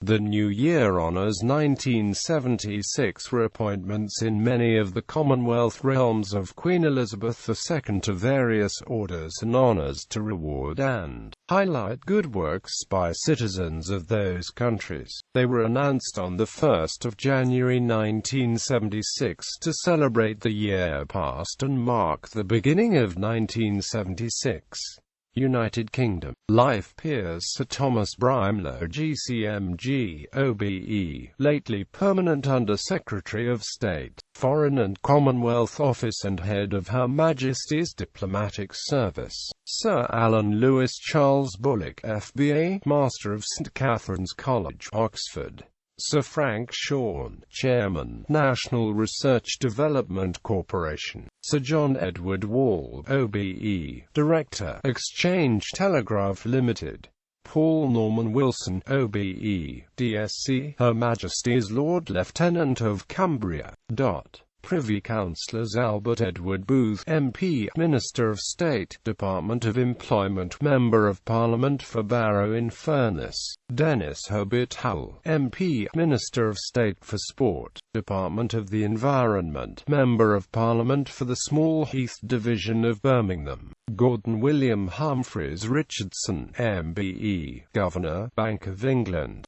The New Year honours 1976 reappointments in many of the Commonwealth realms of Queen Elizabeth II to various orders and honours to reward and highlight good works by citizens of those countries. They were announced on the 1st of January 1976 to celebrate the year past and mark the beginning of 1976. United Kingdom. Life peers Sir Thomas Brimlow GCMG, OBE, lately Permanent Under Secretary of State, Foreign and Commonwealth Office and Head of Her Majesty's Diplomatic Service. Sir Alan Lewis Charles Bullock, FBA, Master of St Catherine's College, Oxford. Sir Frank Shawn, Chairman, National Research Development Corporation. Sir John Edward Wall, OBE, Director, Exchange Telegraph Limited. Paul Norman Wilson, OBE, DSC, Her Majesty's Lord Lieutenant of Cumbria. Privy Councillors Albert Edward Booth, MP, Minister of State, Department of Employment, Member of Parliament for Barrow-in-Furness. Dennis Herbert Howell, MP, Minister of State for Sport, Department of the Environment, Member of Parliament for the Small Heath Division of Birmingham. Gordon William Humphreys Richardson, MBE, Governor, Bank of England.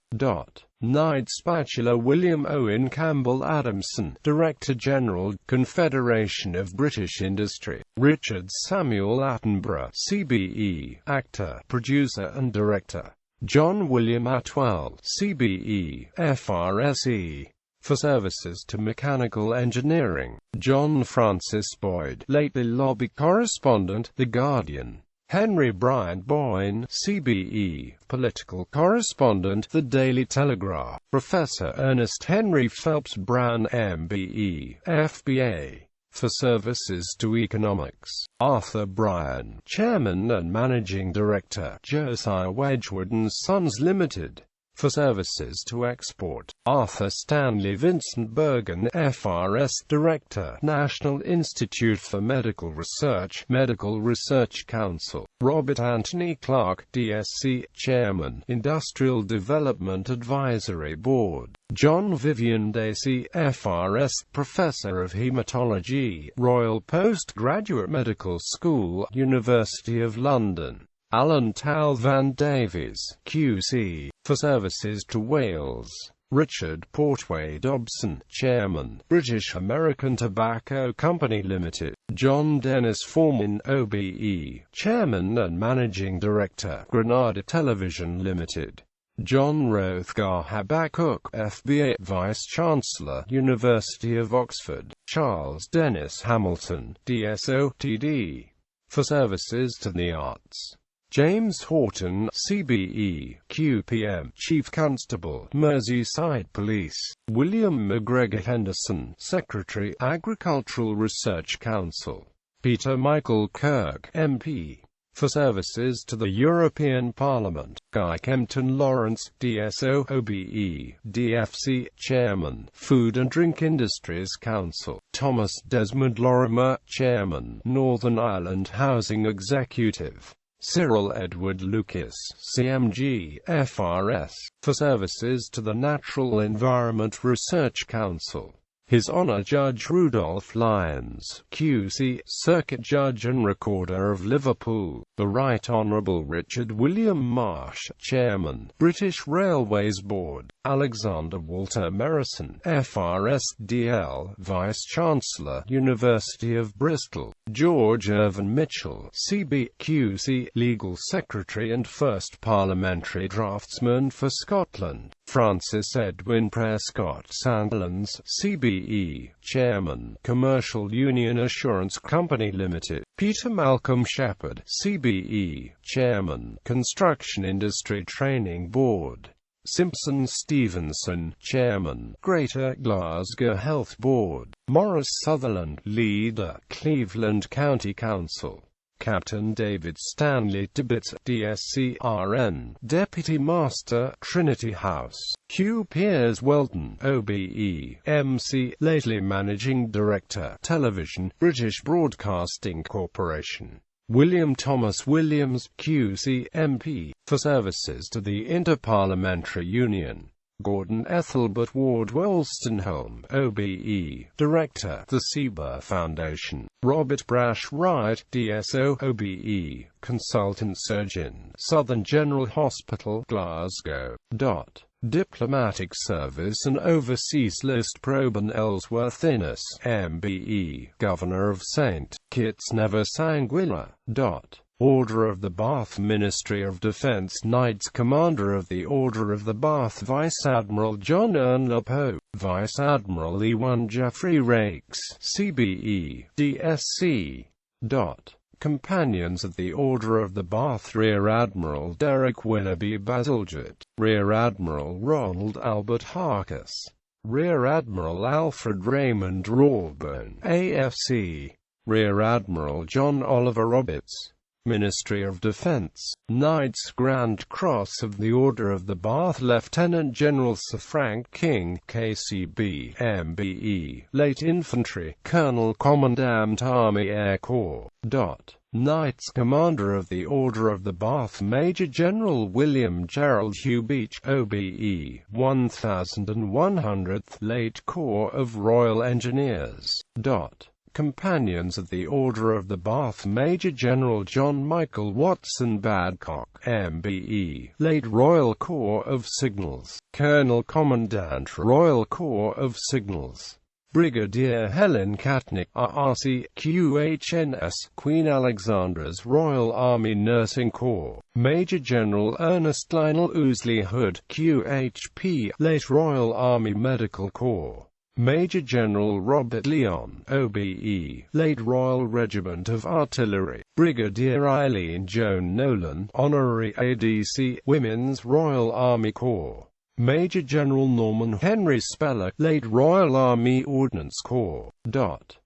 Knight Spatula William Owen Campbell Adamson, Director-General, Confederation of British Industry. Richard Samuel Attenborough, CBE, Actor, Producer and Director. John William Atwell, CBE, FRSE, for services to mechanical engineering. John Francis Boyd, lately lobby correspondent, The Guardian. Henry Bryant Boyne, CBE, political correspondent, The Daily Telegraph. Professor Ernest Henry Phelps Brown, MBE, FBA, for services to economics. Arthur Bryan, Chairman and Managing Director, Josiah Wedgwood & Sons Limited, for services to export. Arthur Stanley Vincent Bergen, FRS, Director, National Institute for Medical Research, Medical Research Council. Robert Anthony Clark, DSC, Chairman, Industrial Development Advisory Board. John Vivian Dacey, FRS, Professor of Haematology, Royal Postgraduate Medical School, University of London. Alan Tal Van Davies, QC, for services to Wales. Richard Portway Dobson, Chairman, British American Tobacco Company Limited. John Dennis Foreman, OBE, Chairman and Managing Director, Granada Television Limited. John Rothgar Habakkuk, FBA, Vice-Chancellor, University of Oxford. Charles Dennis Hamilton, DSOTD, for services to the arts. James Horton, CBE, QPM, Chief Constable, Merseyside Police. William McGregor Henderson, Secretary, Agricultural Research Council. Peter Michael Kirk, MP, for services to the European Parliament. Guy Kempton Lawrence, DSO, OBE, DFC, Chairman, Food and Drink Industries Council. Thomas Desmond Lorimer, Chairman, Northern Ireland Housing Executive. Cyril Edward Lucas, CMG, FRS, for services to the Natural Environment Research Council. His Honour Judge Rudolph Lyons, QC, Circuit Judge and Recorder of Liverpool. The Right Honourable Richard William Marsh, Chairman, British Railways Board. Alexander Walter Merrison, FRSDL, Vice-Chancellor, University of Bristol. George Irvin Mitchell, CBQC, Legal Secretary and First Parliamentary Draftsman for Scotland. Francis Edwin Prescott Sandlands, CBE, Chairman, Commercial Union Assurance Company Limited. Peter Malcolm Shepherd, CBE, Chairman, Construction Industry Training Board. Simpson Stevenson, Chairman, Greater Glasgow Health Board. Maurice Sutherland, Leader, Cleveland County Council. Captain David Stanley Tibbets, DSC, RN, Deputy Master, Trinity House. Hugh Piers Weldon, OBE, MC, lately Managing Director, Television, British Broadcasting Corporation. William Thomas Williams, QC, MP, for services to the Inter-Parliamentary Union. Gordon Ethelbert Ward Wolstenholme, OBE, Director, The Sieber Foundation. Robert Brash Wright, DSO, OBE, Consultant Surgeon, Southern General Hospital, Glasgow. Diplomatic Service and Overseas List. Proban Ellsworth Innes, MBE, Governor of St. Kitts Nevis Anguilla. Order of the Bath. Ministry of Defence. Knights. Commander of the Order of the Bath, Vice Admiral John Ernle Poe, Vice Admiral E1 Geoffrey Raikes, CBE, DSC. Companions of the Order of the Bath. Rear Admiral Derek Willoughby Bazalgette, Rear Admiral Ronald Albert Harkis, Rear Admiral Alfred Raymond Rawburn, AFC, Rear Admiral John Oliver Roberts. Ministry of Defence. Knights. Grand Cross of the Order of the Bath. Lieutenant General Sir Frank King, KCB, MBE, Late Infantry, Colonel Commandant Army Air Corps. Knights. Commander of the Order of the Bath. Major General William Gerald Hugh Beach, OBE, 1100th Late Corps of Royal Engineers. Companions of the Order of the Bath. Major General John Michael Watson Badcock, MBE, Late Royal Corps of Signals, Colonel Commandant Royal Corps of Signals. Brigadier Helen Catnick, RRC, QHNS, Queen Alexandra's Royal Army Nursing Corps. Major General Ernest Lionel Ouseley Hood, QHP, Late Royal Army Medical Corps. Major General Robert Leon, OBE, Late Royal Regiment of Artillery. Brigadier Eileen Joan Nolan, Honorary ADC, Women's Royal Army Corps. Major General Norman Henry Speller, Late Royal Army Ordnance Corps.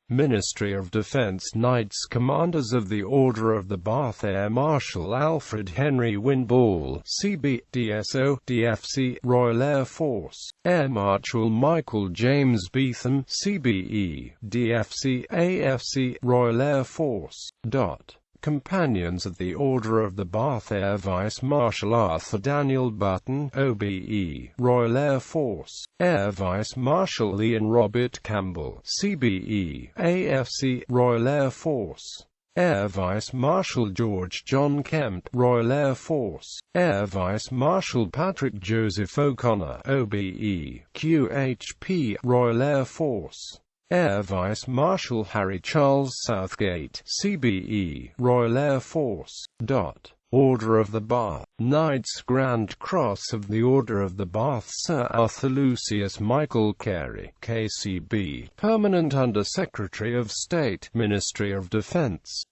Ministry of Defence. Knights. Commanders of the Order of the Bath. Air Marshal Alfred Henry Winball, CB, DSO, DFC, Royal Air Force. Air Marshal Michael James Beetham, CBE, DFC, AFC, Royal Air Force. Companions of the Order of the Bath. Air Vice Marshal Arthur Daniel Button, OBE, Royal Air Force. Air Vice Marshal Ian Robert Campbell, CBE, AFC, Royal Air Force. Air Vice Marshal George John Kemp, Royal Air Force. Air Vice Marshal Patrick Joseph O'Connor, OBE, QHP, Royal Air Force. Air Vice Marshal Harry Charles Southgate, CBE, Royal Air Force. Order of the Bath. Knights. Grand Cross of the Order of the Bath. Sir Arthur Lucius Michael Carey, KCB, Permanent Under Secretary of State, Ministry of Defence.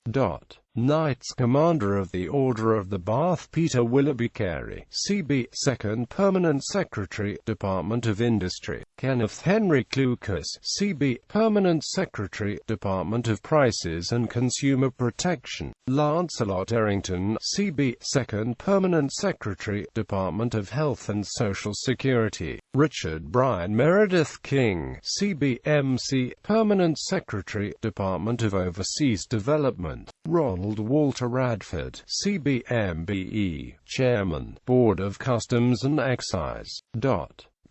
Knights. Commander of the Order of the Bath. Peter Willoughby Carey, CB, Second Permanent Secretary, Department of Industry. Kenneth Henry Clucas, CB, Permanent Secretary, Department of Prices and Consumer Protection. Lancelot Errington, CB, Second Permanent Secretary, Department of Health and Social Security. Richard Brian Meredith King, CB, MC, Permanent Secretary, Department of Overseas Development. Ronald Walter Radford, CB, MBE, Chairman, Board of Customs and Excise.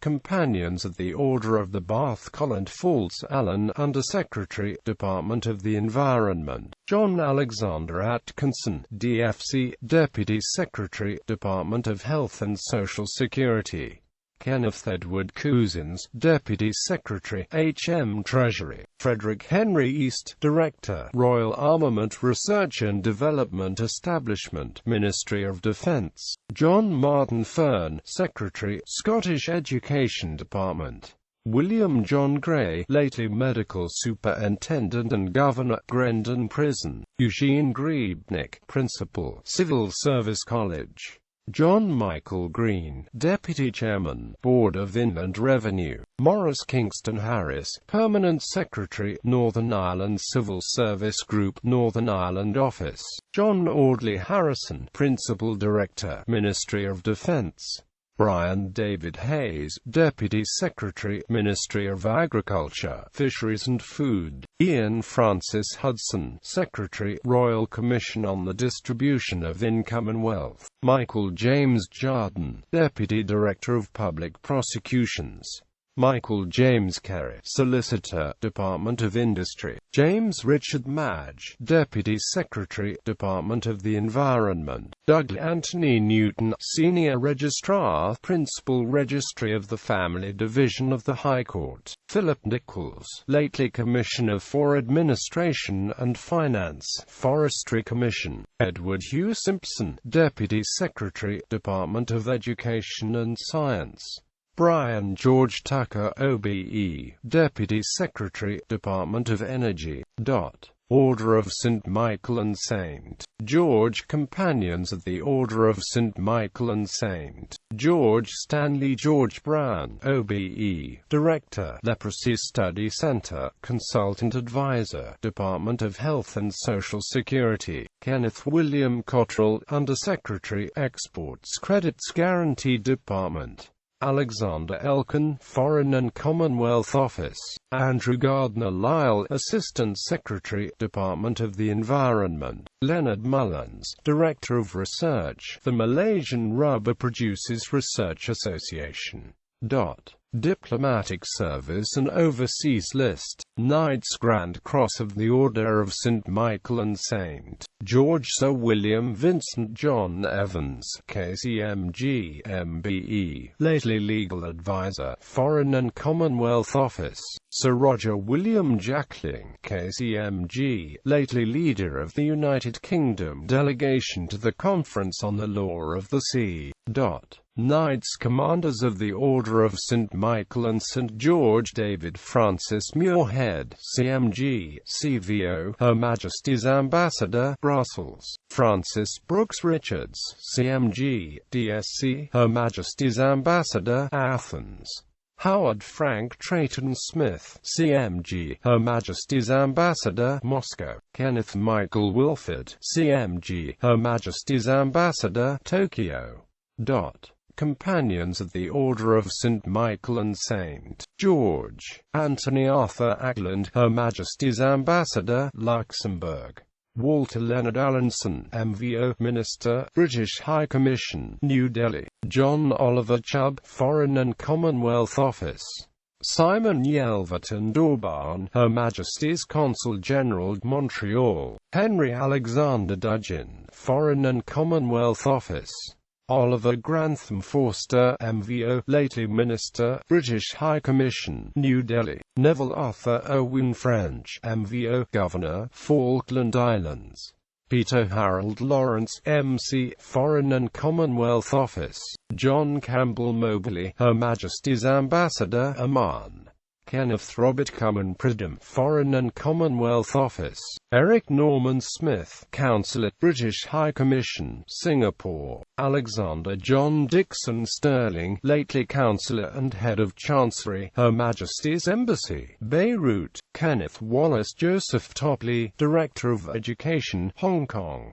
Companions of the Order of the Bath. Colin Falls Allen, Under Secretary, Department of the Environment. John Alexander Atkinson, DFC, Deputy Secretary, Department of Health and Social Security. Kenneth Edward Cousins, Deputy Secretary, HM Treasury. Frederick Henry East, Director, Royal Armament Research and Development Establishment, Ministry of Defence. John Martin Fern, Secretary, Scottish Education Department. William John Gray, lately Medical Superintendent and Governor, Grendon Prison. Eugene Grebnick, Principal, Civil Service College. John Michael Green, Deputy Chairman, Board of Inland Revenue. Maurice Kingston Harris, Permanent Secretary, Northern Ireland Civil Service Group, Northern Ireland Office. John Audley Harrison, Principal Director, Ministry of Defence. Brian David Hayes, Deputy Secretary, Ministry of Agriculture, Fisheries and Food. Ian Francis Hudson, Secretary, Royal Commission on the Distribution of Income and Wealth. Michael James Jardine, Deputy Director of Public Prosecutions. Michael James Carey, Solicitor, Department of Industry. James Richard Madge, Deputy Secretary, Department of the Environment. Doug Anthony Newton, Senior Registrar, Principal Registry of the Family Division of the High Court. Philip Nichols, lately Commissioner for Administration and Finance, Forestry Commission. Edward Hugh Simpson, Deputy Secretary, Department of Education and Science. Brian George Tucker, OBE, Deputy Secretary, Department of Energy. Order of St. Michael and St. George, Companions of the Order of St. Michael and St. George. Stanley George Brown, OBE, Director, Leprosy Study Center, Consultant Advisor, Department of Health and Social Security. Kenneth William Cottrell, Undersecretary, Exports Credits Guarantee Department. Alexander Elkin, Foreign and Commonwealth Office. Andrew Gardner-Lyle, Assistant Secretary, Department of the Environment. Leonard Mullins, Director of Research, the Malaysian Rubber Producers Research Association. Diplomatic Service and Overseas List. Knights Grand Cross of the Order of St. Michael and St. George. Sir William Vincent John Evans, KCMG, MBE, lately Legal Advisor, Foreign and Commonwealth Office. Sir Roger William Jackling, KCMG, lately Leader of the United Kingdom Delegation to the Conference on the Law of the Sea. Knights Commanders of the Order of St. Michael and St. George. David Francis Muirhead, CMG, CVO, Her Majesty's Ambassador, Brussels. Francis Brooks Richards, CMG, DSC, Her Majesty's Ambassador, Athens. Howard Frank Trayton Smith, CMG, Her Majesty's Ambassador, Moscow. Kenneth Michael Wilford, CMG, Her Majesty's Ambassador, Tokyo. Companions of the Order of St. Michael and St. George. Anthony Arthur Ackland, Her Majesty's Ambassador, Luxembourg. Walter Leonard Allinson, MVO, Minister, British High Commission, New Delhi. John Oliver Chubb, Foreign and Commonwealth Office. Simon Yelverton Dorban, Her Majesty's Consul General, Montreal. Henry Alexander Dudgeon, Foreign and Commonwealth Office. Oliver Grantham Forster, MVO, lately Minister, British High Commission, New Delhi. Neville Arthur Owen French, MVO, Governor, Falkland Islands. Peter Harold Lawrence, MC, Foreign and Commonwealth Office. John Campbell Mobley, Her Majesty's Ambassador, Oman. Kenneth Robert Cummin Pridham, Foreign and Commonwealth Office. Eric Norman Smith, Consul at British High Commission, Singapore. Alexander John Dixon Sterling, lately Councillor and Head of Chancery, Her Majesty's Embassy, Beirut. Kenneth Wallace Joseph Topley, Director of Education, Hong Kong.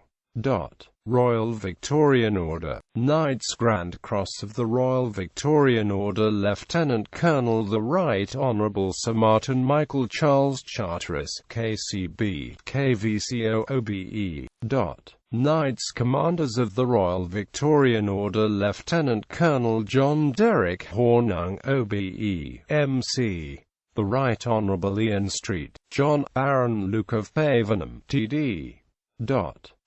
Royal Victorian Order. Knights Grand Cross of the Royal Victorian Order. Lieutenant Colonel the Right Honourable Sir Martin Michael Charles Charteris, KCB, KVCO OBE. Knights Commanders of the Royal Victorian Order. Lieutenant Colonel John Derrick Hornung, OBE, MC. The Right Honourable Ian Street, John Baron Luke of Pavenham, TD.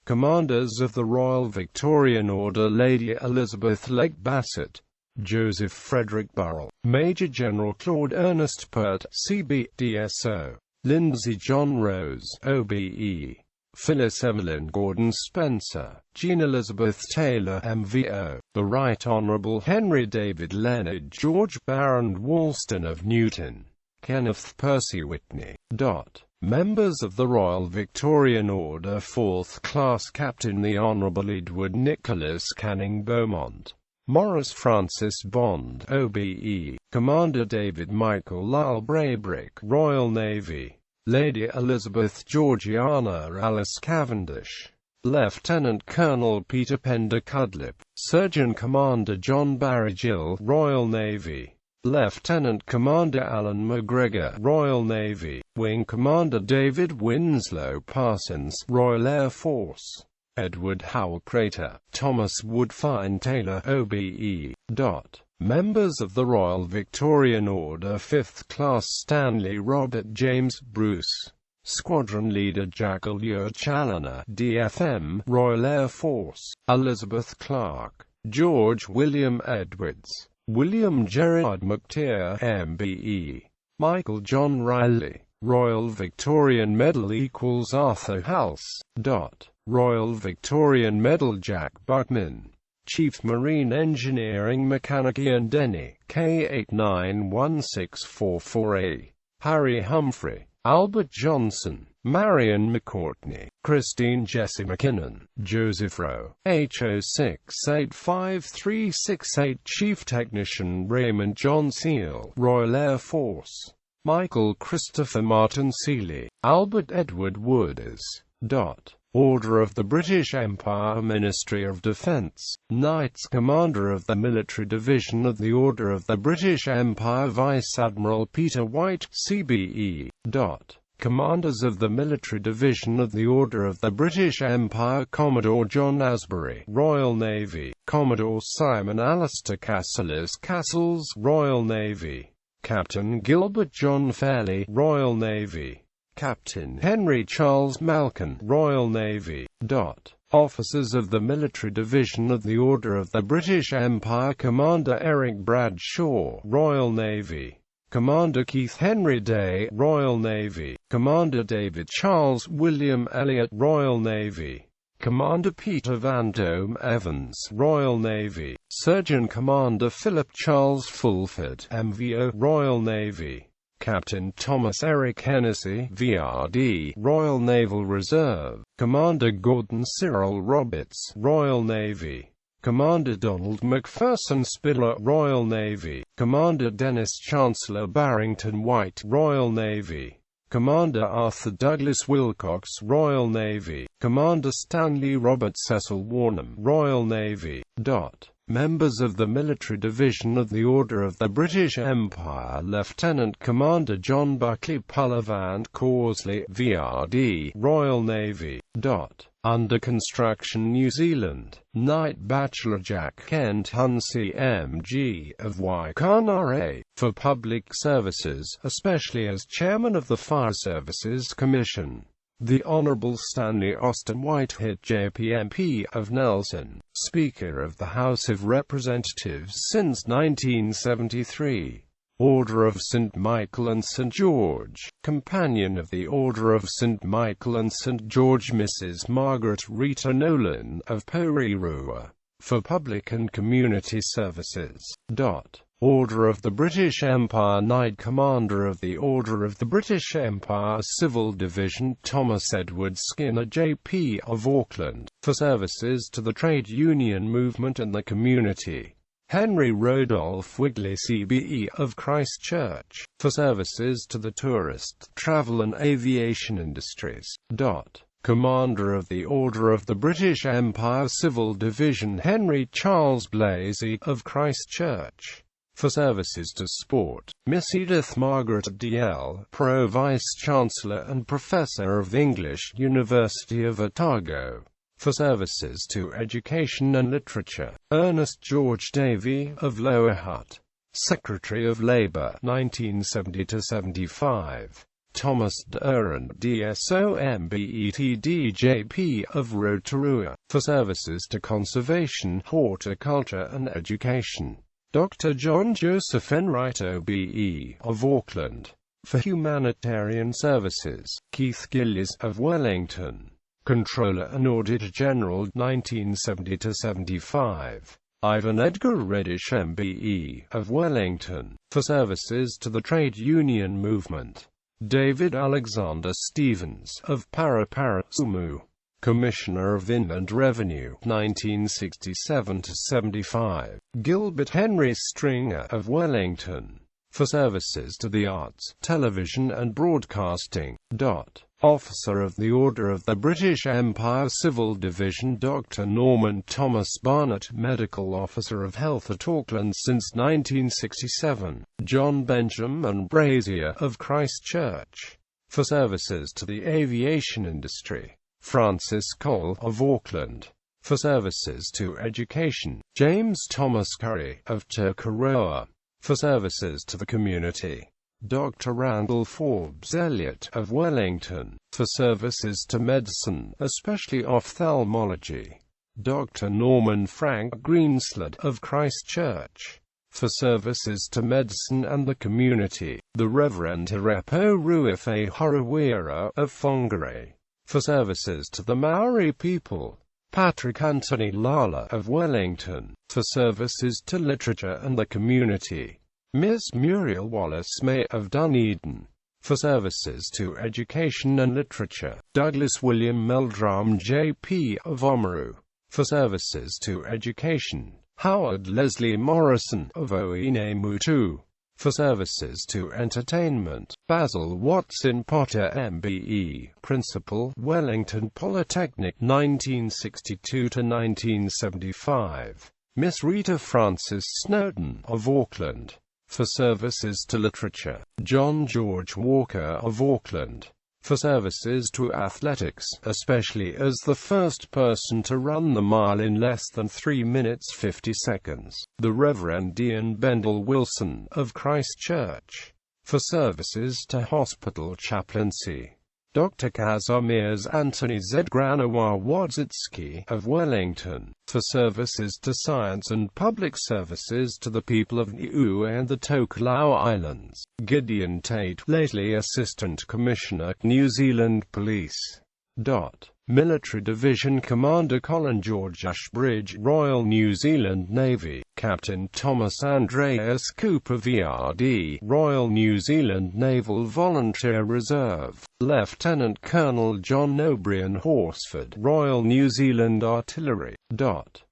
Commanders of the Royal Victorian Order. Lady Elizabeth Lake Bassett, Joseph Frederick Burrell, Major General Claude Ernest Pert, CB, DSO, Lindsay John Rose, OBE, Phyllis Evelyn Gordon Spencer, Jean Elizabeth Taylor, MVO, the Right Honourable Henry David Leonard George Baron Walston of Newton, Kenneth Percy Whitney. Members of the Royal Victorian Order. 4th Class Captain the Honourable Edward Nicholas Canning Beaumont, Maurice Francis Bond, OBE, Commander David Michael Lyle Braybrick, Royal Navy. Lady Elizabeth Georgiana Alice Cavendish, Lieutenant Colonel Peter Pender Cudlip, Surgeon Commander John Barry-Gill, Royal Navy, Lieutenant Commander Alan McGregor, Royal Navy, Wing Commander David Winslow Parsons, Royal Air Force, Edward Howell Prater, Thomas Woodfine Taylor, OBE. Members of the Royal Victorian Order 5th Class Stanley Robert James Bruce, Squadron Leader Jack Allure Challoner, DFM, Royal Air Force, Elizabeth Clark, George William Edwards, William Gerard McTeer, MBE, Michael John Riley, Royal Victorian Medal = Arthur Halse. Royal Victorian Medal Jack Buckman, Chief Marine Engineering Mechanic Ian Denny, K891644A, Harry Humphrey, Albert Johnson, Marion McCourtney, Christine Jessie McKinnon, Joseph Rowe, H068538, Chief Technician Raymond John Seal, Royal Air Force, Michael Christopher Martin Seeley, Albert Edward Wooders. Order of the British Empire, Ministry of Defence, Knights Commander of the Military Division of the Order of the British Empire, Vice Admiral Peter White, CBE. Commanders of the Military Division of the Order of the British Empire, Commodore John Asbury, Royal Navy, Commodore Simon Alistair Castles, Royal Navy, Captain Gilbert John Fairley, Royal Navy, Captain Henry Charles Malkin, Royal Navy. Officers of the Military Division of the Order of the British Empire, Commander Eric Bradshaw, Royal Navy, Commander Keith Henry Day, Royal Navy, Commander David Charles William Elliott, Royal Navy, Commander Peter Van Dome Evans, Royal Navy, Surgeon Commander Philip Charles Fulford, MVO, Royal Navy, Captain Thomas Eric Hennessy, VRD, Royal Naval Reserve, Commander Gordon Cyril Roberts, Royal Navy, Commander Donald McPherson Spiller, Royal Navy, Commander Dennis Chancellor Barrington White, Royal Navy, Commander Arthur Douglas Wilcox, Royal Navy, Commander Stanley Robert Cecil Warnham, Royal Navy. Members of the Military Division of the Order of the British Empire, Lieutenant Commander John Buckley Pullivant Causley, VRD, Royal Navy. Under construction New Zealand, Knight Bachelor Jack Kent Hunsey MG of Waikanare, for public services, especially as Chairman of the Fire Services Commission. The Honourable Stanley Austin Whitehead JPMP of Nelson, Speaker of the House of Representatives since 1973. Order of St. Michael and St. George, Companion of the Order of St. Michael and St. George Mrs. Margaret Rita Nolan of Porirua, for public and community services. Order of the British Empire Knight Commander of the Order of the British Empire Civil Division Thomas Edward Skinner JP of Auckland, for services to the trade union movement and the community. Henry Rodolph Wigley CBE of Christchurch, for services to the tourist, travel and aviation industries. Commander of the Order of the British Empire Civil Division Henry Charles Blasey of Christchurch, for services to sport. Miss Edith Margaret DL, Pro Vice-Chancellor and Professor of English, University of Otago, for services to education and literature. Ernest George Davey of Lower Hutt, Secretary of Labour, 1970–75. Thomas Durand DSO MBETDJP of Rotorua, for services to conservation, horticulture and education. Dr. John Joseph Enright OBE of Auckland, for humanitarian services. Keith Gillies of Wellington, Controller and Auditor General, 1970–75. Ivan Edgar Reddish MBE of Wellington, for services to the trade union movement. David Alexander Stevens of Parapara Sumu, Commissioner of Inland Revenue, 1967–75. Gilbert Henry Stringer of Wellington, for services to the arts, television and broadcasting. Officer of the Order of the British Empire Civil Division. Dr. Norman Thomas Barnett, Medical Officer of Health at Auckland since 1967. John Benjamin Brazier of Christchurch, for services to the aviation industry. Francis Cole of Auckland, for services to education. James Thomas Curry of Tokoroa, for services to the community. Dr. Randall Forbes Elliott of Wellington, for services to medicine, especially ophthalmology. Dr. Norman Frank Greenslade of Christchurch, for services to medicine and the community. The Reverend Irepo Ruife Horawira of Whangarei, for services to the Maori people. Patrick Anthony Lala of Wellington, for services to literature and the community. Miss Muriel Wallace May of Dunedin, for services to education and literature. Douglas William Meldrum J.P. of Oamaru, for services to education. Howard Leslie Morrison of Oinemutu, for services to entertainment. Basil Watson Potter MBE, Principal, Wellington Polytechnic 1962 to 1975. Miss Rita Frances Snowden of Auckland, for services to literature. John George Walker of Auckland, for services to athletics, especially as the first person to run the mile in less than 3 minutes 50 seconds. The Reverend Ian Bendel Wilson of Christchurch, for services to hospital chaplaincy. Dr. Kazimierz Anthony Zgranowa Wadzicki of Wellington, for services to science and public services to the people of Niue and the Tokelau Islands. Gideon Tate, lately Assistant Commissioner, New Zealand Police. Military Division Commander Colin George Ashbridge, Royal New Zealand Navy. Captain Thomas Andreas Cooper VRD, Royal New Zealand Naval Volunteer Reserve. Lieutenant Colonel John O'Brien Horsford, Royal New Zealand Artillery.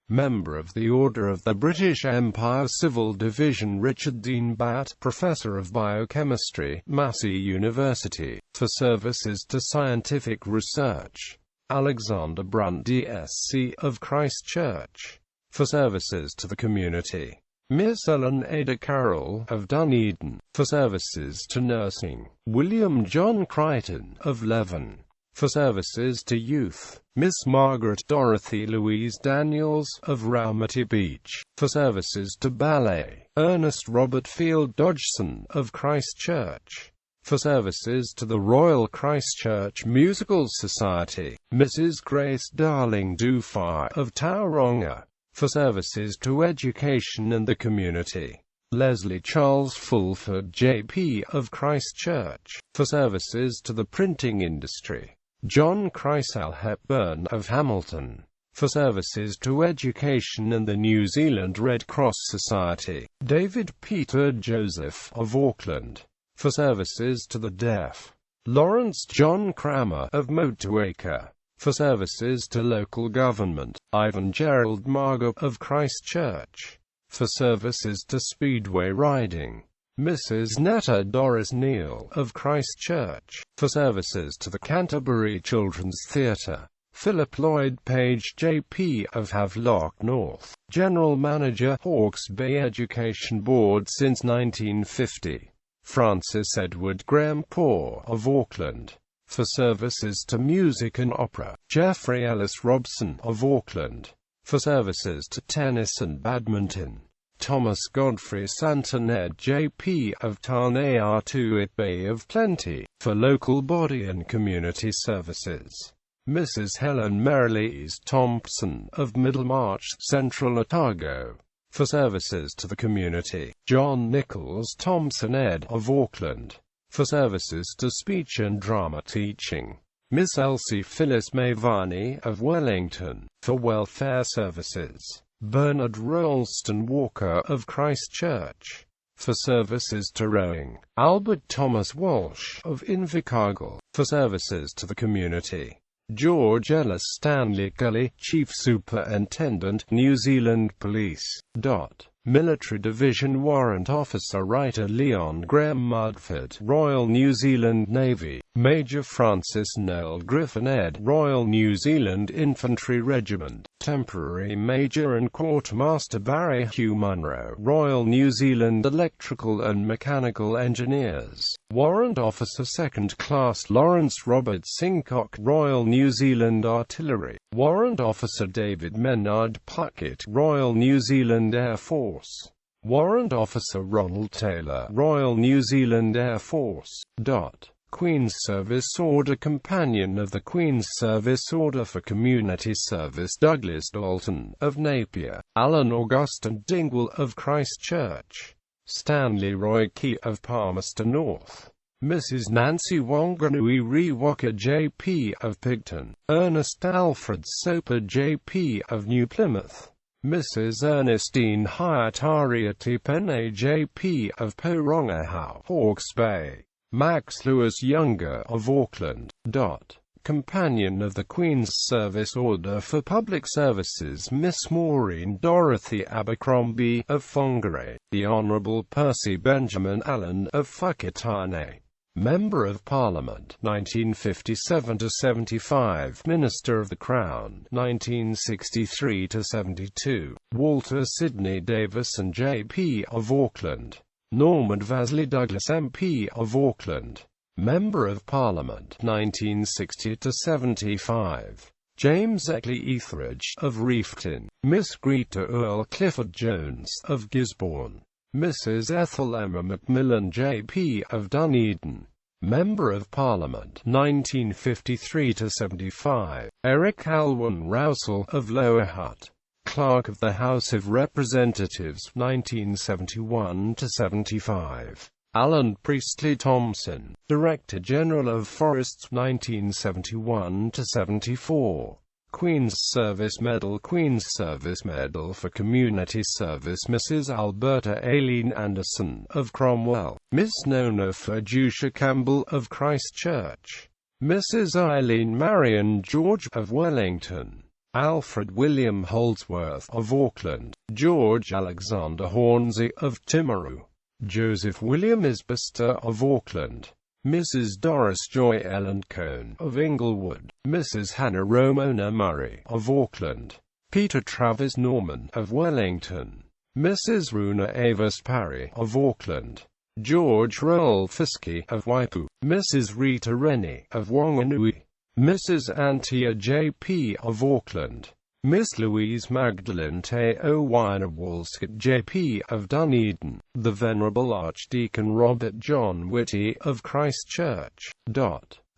Member of the Order of the British Empire Civil Division Richard Dean Batt, Professor of Biochemistry, Massey University, for services to scientific research. Alexander Brunt DSc of Christchurch, for services to the community. Miss Ellen Ada Carroll of Dunedin, for services to nursing. William John Crichton of Leven, for services to youth. Miss Margaret Dorothy Louise Daniels of Raumati Beach, for services to ballet. Ernest Robert Field Dodgson of Christchurch, for services to the Royal Christchurch Musical Society. Mrs. Grace Darling Dufar of Tauranga, for services to education and the community. Leslie Charles Fulford JP of Christchurch, for services to the printing industry. John Chrysal Hepburn of Hamilton, for services to education and the New Zealand Red Cross Society. David Peter Joseph of Auckland, for services to the deaf. Lawrence John Cramer of Motueka, for services to local government. Ivan Gerald Margo of Christchurch, for services to speedway riding. Mrs. Netta Doris Neal of Christchurch, for services to the Canterbury Children's Theatre. Philip Lloyd Page JP of Havelock North, General Manager, Hawke's Bay Education Board since 1950. Francis Edward Graham Poor of Auckland, for services to music and opera. Geoffrey Ellis Robson of Auckland, for services to tennis and badminton. Thomas Godfrey Santaned JP of Taneatuit Bay of Plenty, for local body and community services. Mrs. Helen Merrilies Thompson of Middlemarch Central Otago, for services to the community. John Nichols Thompson Ed of Auckland, for services to speech and drama teaching. Miss Elsie Phyllis Mayvani of Wellington, for welfare services. Bernard Ralston Walker of Christchurch, for services to rowing. Albert Thomas Walsh of Invercargill, for services to the community. George Ellis Stanley Gully, Chief Superintendent, New Zealand Police. Military Division Warrant Officer Writer Leon Graham Mudford, Royal New Zealand Navy. Major Francis Noel Griffin Ed. Royal New Zealand Infantry Regiment. Temporary Major and Quartermaster Barry Hugh Munro. Royal New Zealand Electrical and Mechanical Engineers. Warrant Officer 2nd Class Lawrence Robert Sincock. Royal New Zealand Artillery. Warrant Officer David Menard Puckett. Royal New Zealand Air Force. Warrant Officer Ronald Taylor. Royal New Zealand Air Force. Queen's Service Order. Companion of the Queen's Service Order for Community Service Douglas Dalton, of Napier. Alan Augustine Dingwall, of Christchurch. Stanley Roy Key, of Palmerston North. Mrs. Nancy Wanganui Rewalker J.P., of Pigton. Ernest Alfred Soper J.P., of New Plymouth. Mrs. Ernestine Hyatariati Penne J.P., of Porongahau, Hawke's Bay. Max Lewis Younger, of Auckland. Companion of the Queen's Service Order for Public Services Miss Maureen Dorothy Abercrombie, of Whangarei. The Honourable Percy Benjamin Allen, of Whakatane. Member of Parliament, 1957–75, Minister of the Crown, 1963–72. Walter Sidney Davison J.P., of Auckland. Norman Vasley Douglas MP, of Auckland. Member of Parliament, 1960–75. James Eckley Etheridge, of Reefton. Miss Greta Earl Clifford Jones, of Gisborne. Mrs. Ethel Emma Macmillan J.P., of Dunedin. Member of Parliament, 1953–75. Eric Alwyn Rousell, of Lower Hutt. Clerk of the House of Representatives, 1971–75. Alan Priestley Thompson, Director General of Forests, 1971–74. Queen's Service Medal. Queen's Service Medal for Community Service Mrs. Alberta Aileen Anderson, of Cromwell. Miss Nona Ferducia Campbell, of Christchurch. Mrs. Eileen Marion George, of Wellington. Alfred William Holdsworth, of Auckland. George Alexander Hornsey, of Timaru. Joseph William Isbister, of Auckland. Mrs. Doris Joy Ellen Cone, of Inglewood. Mrs. Hannah Romona Murray, of Auckland. Peter Travis Norman, of Wellington. Mrs. Runa Avis Parry, of Auckland. George Roel Fiske, of Waipu. Mrs. Rita Rennie, of Wanganui. Mrs. Antia J.P., of Auckland. Miss Louise Magdalene Teo Walskett J.P., of Dunedin. The Venerable Archdeacon Robert John Whitty, of Christchurch.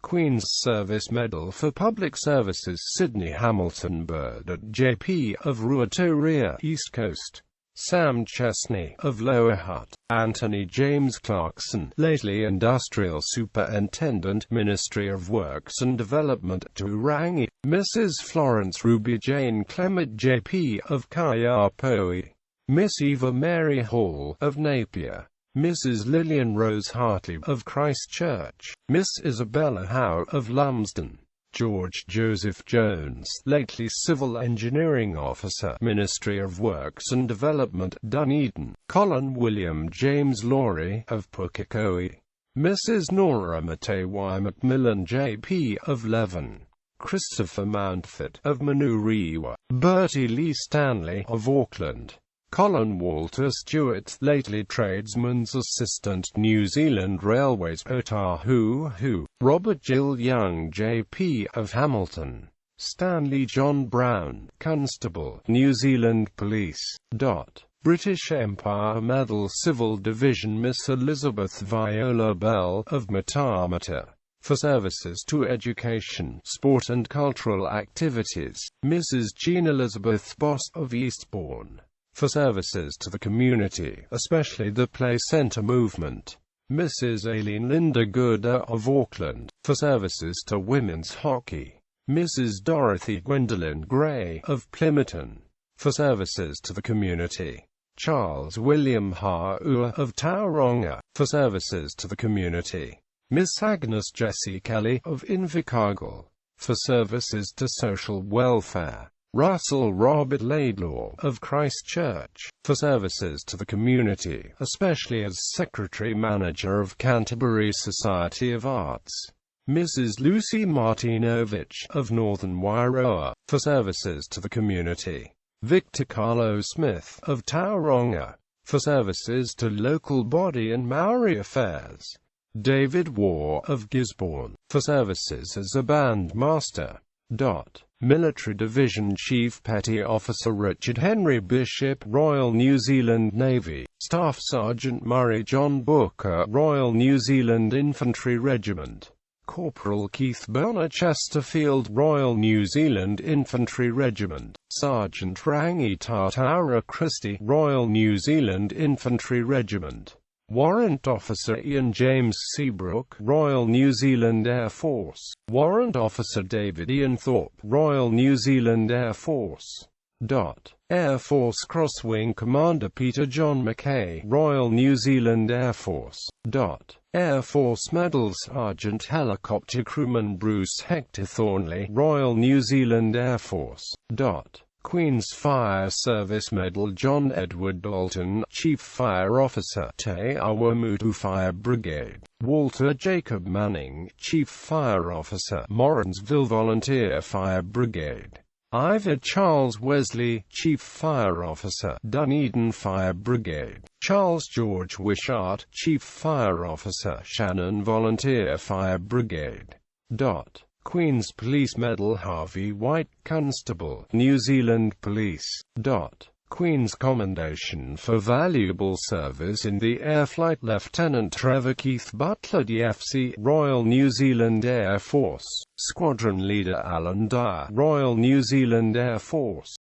Queen's Service Medal for Public Services Sydney Hamilton Burdett J.P., of Ruatoria, East Coast. Sam Chesney, of Lower Hutt. Anthony James Clarkson, lately Industrial Superintendent, Ministry of Works and Development, Turangi. Mrs. Florence Ruby Jane Clement J.P., of Kaiapoi. Miss Eva Mary Hall, of Napier. Mrs. Lillian Rose Hartley, of Christchurch. Miss Isabella Howe, of Lumsden. George Joseph Jones, lately Civil Engineering Officer, Ministry of Works and Development, Dunedin. Colin William James Laurie, of Pukekohe. Mrs. Nora Matewa Macmillan J.P., of Leven. Christopher Mountford, of Manurewa. Bertie Lee Stanley, of Auckland. Colin Walter Stewart, lately Tradesman's Assistant, New Zealand Railways, Otahuhu. Robert Gill Young J.P., of Hamilton. Stanley John Brown, Constable, New Zealand Police. British Empire Medal Civil Division Miss Elizabeth Viola Bell, of Matamata. For services to education, sport and cultural activities. Mrs. Jean Elizabeth Boss, of Eastbourne. For services to the community, especially the Play Centre movement. Mrs. Aileen Linda Gooder, of Auckland. For services to women's hockey. Mrs. Dorothy Gwendolyn Gray, of Plympton. For services to the community. Charles William Ha'ua, of Tauranga. For services to the community. Miss Agnes Jessie Kelly, of Invercargill. For services to social welfare. Russell Robert Laidlaw, of Christchurch. For services to the community, especially as Secretary-Manager of Canterbury Society of Arts. Mrs. Lucy Martinovich, of Northern Wairoa, for services to the community. Victor Carlo Smith, of Tauranga, for services to local body and Maori affairs. David Waugh, of Gisborne, for services as a bandmaster. Military Division Chief Petty Officer Richard Henry Bishop, Royal New Zealand Navy. Staff Sergeant Murray John Booker, Royal New Zealand Infantry Regiment. Corporal Keith Bonner Chesterfield, Royal New Zealand Infantry Regiment. Sergeant Rangi Tataura Christie, Royal New Zealand Infantry Regiment. Warrant Officer Ian James Seabrook, Royal New Zealand Air Force. Warrant Officer David Ian Thorpe, Royal New Zealand Air Force. Air Force Crosswing Commander Peter John Mackay, Royal New Zealand Air Force. Air Force Medal Sergeant Helicopter Crewman Bruce Hector Thornley, Royal New Zealand Air Force. Queen's Fire Service Medal John Edward Dalton, Chief Fire Officer, Te Awamutu Fire Brigade. Walter Jacob Manning, Chief Fire Officer, Morrinsville Volunteer Fire Brigade. Ivor Charles Wesley, Chief Fire Officer, Dunedin Fire Brigade. Charles George Wishart, Chief Fire Officer, Shannon Volunteer Fire Brigade. Queen's Police Medal Harvey White, Constable, New Zealand Police. Queen's Commendation for Valuable Service in the Air Flight Lieutenant Trevor Keith Butler DFC, Royal New Zealand Air Force. Squadron Leader Alan Dyer, Royal New Zealand Air Force.